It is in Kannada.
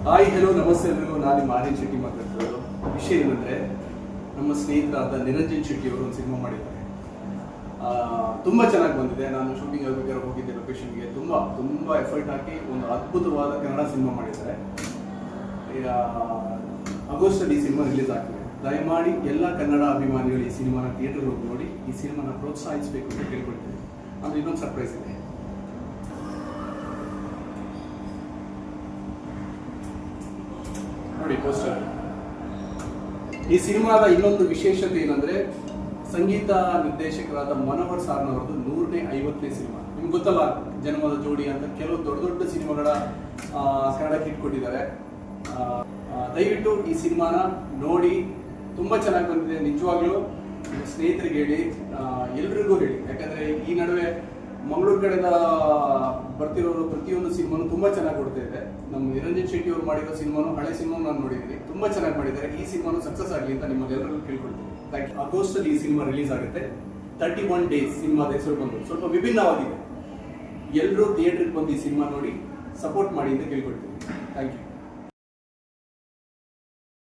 ಹಾಯ್ ಹೆಲೋ ನಮಸ್ತೆ ಎಲ್ರಿಗೂ. ನಾನು ಮಾರಿನ್ ಶೆಟ್ಟಿ ಮಾತಾಡ್ತಿರೋದು. ವಿಷಯ ಏನಂದರೆ, ನಮ್ಮ ಸ್ನೇಹಿತರಾದ ನಿರಂಜನ್ ಶೆಟ್ಟಿ ಅವರು ಒಂದು ಸಿನಿಮಾ ಮಾಡಿದ್ದಾರೆ. ತುಂಬ ಚೆನ್ನಾಗಿ ಬಂದಿದೆ. ನಾನು ಶೂಟಿಂಗ್ ಆಗಬೇಕಾದ್ರೆ ಹೋಗಿದ್ದೆ ಲೊಕೇಶನ್ಗೆ. ತುಂಬ ಎಫರ್ಟ್ ಹಾಕಿ ಒಂದು ಅದ್ಭುತವಾದ ಕನ್ನಡ ಸಿನಿಮಾ ಮಾಡಿದ್ದಾರೆ. ಆಗಸ್ಟಲ್ಲಿ ಈ ಸಿನಿಮಾ ರಿಲೀಸ್ ಆಗ್ತದೆ. ದಯಮಾಡಿ ಎಲ್ಲ ಕನ್ನಡ ಅಭಿಮಾನಿಗಳು ಈ ಸಿನಿಮಾನ ಥಿಯೇಟರ್ಗೆ ಹೋಗಿ ನೋಡಿ ಈ ಸಿನಿಮಾನ ಪ್ರೋತ್ಸಾಹಿಸಬೇಕು ಅಂತ ಕೇಳ್ಕೊಳ್ತೀನಿ. ಆಮೇಲೆ ಇನ್ನೊಂದು ಸರ್ಪ್ರೈಸ್ ಇದೆ. ನೋಡಿ ಪೋಸ್ಟರ್. ಈ ಸಿನಿಮಾದ ಇನ್ನೊಂದು ವಿಶೇಷತೆ ಏನಂದ್ರೆ, ಸಂಗೀತ ನಿರ್ದೇಶಕರಾದ ಮನೋಹರ್ ಸಾರ್ನವರದ್ದು 150ನೇ ಸಿನಿಮಾ. ನಿಮ್ಗೆ ಗೊತ್ತಲ್ಲ, ಜನ್ಮದ ಜೋಡಿ ಅಂತ ಕೆಲವು ದೊಡ್ಡ ದೊಡ್ಡ ಸಿನಿಮಾಗಳ ಕನ್ನಡಕ್ಕೆ ಇಟ್ಕೊಟ್ಟಿದ್ದಾರೆ. ದಯವಿಟ್ಟು ಈ ಸಿನಿಮಾನ ನೋಡಿ. ತುಂಬಾ ಚೆನ್ನಾಗಿ ಬಂದಿದೆ. ನಿಜವಾಗ್ಲೂ ಸ್ನೇಹಿತರಿಗೆ ಹೇಳಿ, ಎಲ್ರಿಗೂ ಹೇಳಿ. ಯಾಕಂದ್ರೆ ಈ ನಡುವೆ ಮಂಗಳೂರು ಕಡೆಯಿಂದ ಬರ್ತಿರೋರು ಪ್ರತಿಯೊಂದು ಸಿನಿಮಾನು ತುಂಬಾ ಚೆನ್ನಾಗಿ ಕೊಡ್ತಾ ಇದೆ. ನಮ್ಮ ನಿರಂಜನ್ ಶೆಟ್ಟಿ ಅವರು ಮಾಡಿರೋ ಸಿನಿಮಾನು, ಹಳೆ ಸಿನಿಮಾ ನಾನು ನೋಡಿದ್ದೀನಿ, ತುಂಬಾ ಚೆನ್ನಾಗಿ ಮಾಡಿದ್ದಾರೆ. ಈ ಸಿನಿಮಾನು ಸಕ್ಸಸ್ ಆಗಲಿ ಅಂತ ನಿಮ್ಮಲ್ಲೆಲ್ಲರಿಗೂ ಕೇಳ್ಕೊಳ್ತೀನಿ. Thank you. ಆಗಸ್ಟಲ್ಲಿ ಈ ಸಿನಿಮಾ ರಿಲೀಸ್ ಆಗುತ್ತೆ. 31 ಡೇಸ್ ಸಿನಿಮಾದ ಹೆಸರು ಬಂದು ಸ್ವಲ್ಪ ವಿಭಿನ್ನವಾಗಿದೆ. ಎಲ್ಲರೂ ಥಿಯೇಟರ್ಗೆ ಬಂದು ಈ ಸಿನಿಮಾ ನೋಡಿ ಸಪೋರ್ಟ್ ಮಾಡಿ ಅಂತ ಕೇಳ್ಕೊಳ್ತೀನಿ. Thank you.